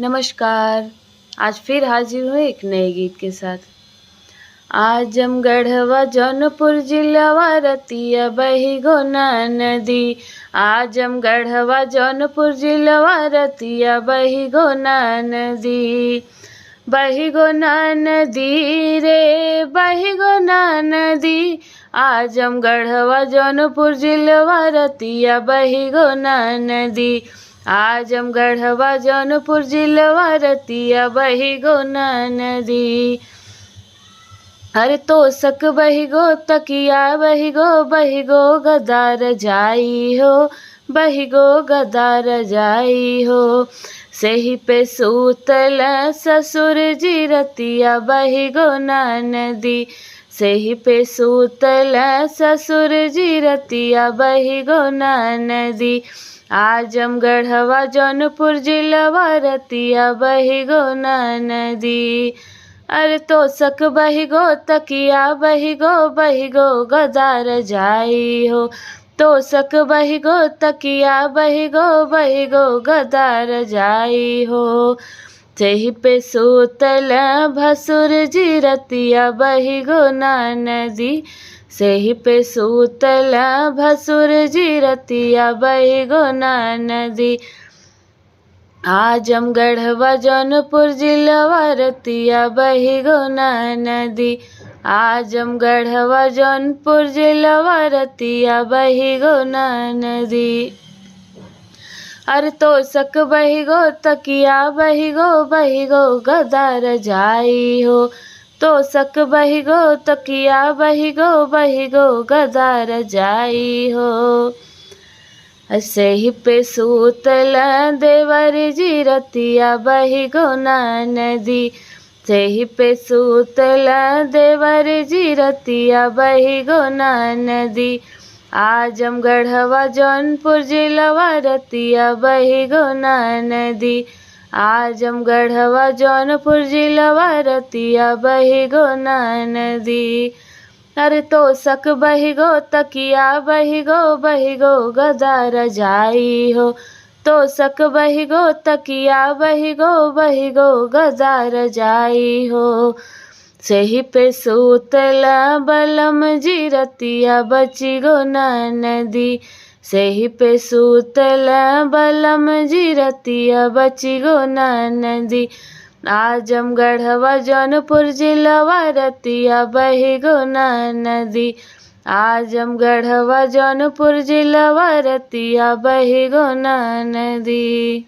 नमस्कार। आज फिर हाजिर हूँ एक नए गीत के साथ। आजमगढ़वा जौनपुर जिलावा रतिया बही गोना नदी। आजमगढ़वा जौनपुर जिलावा रतिया बही गोना नदी। बही गोना नदी रे बही गोना नदी। आजमगढ़वा जौनपुर जिलावा रतिया बही गोना नदी। आजमगढ़वा जौनपुर जिलवा रतिया बही गोना नदी। अरे तोसक बही गो तकिया बही गो गदार जाई हो। बही गो गदार जाई हो। सही पे सूतल ससुर जी रतिया बही गोना नदी। सही पे सूतल ससुर जी रतिया बही गोना नदी। आजमगढ़वा जौनपुर जिलवा रतिया बही गोना नदी। अरे तोसक बही गो तकिया बही गो गदार जाई हो। तोसक बही गो तकिया बही गो गदार जाई हो। सही पे सूतल भसुर जी रतिया बही गोना नदी। सही पे सूतल भसुर जी रतिया बही गोना नदी। आजमगढ़वा जौनपुर जिलवा रतिया बही गोना नदी। आजमगढ़वा जौनपुर जिलवा रतिया बही गोना नदी। अरे तोसक बही गो तकिया बही गो गदार जाई हो। तोसक बही गो तकिया बही गो गदार जाई हो। सही पे सूतल देवर जी रतिया बही गोना नदी। सही पे सूतल देवर जी रतिया बही गोना नदी। आजमगढ़वा जौनपुर जिलवा रतिया बही गोना नदी। आजमगढ़वा जौनपुर जिलवा रतिया बही गोना नदी। अरे तोसक बही गो तकिया बही गो गदार जाई हो। तोसक बही गो तकिया बही गो गदार जाई हो। सही पे सूतल बलम जी रतिया बची गोना नदी। सही पे सूतल बलम जी रतिया बची गोना नदी। आजमगढ़वा जौनपुर जिलवा रतिया बही गोना नदी। आजमगढ़वा जौनपुर जिलवा रतिया बही गोना नदी।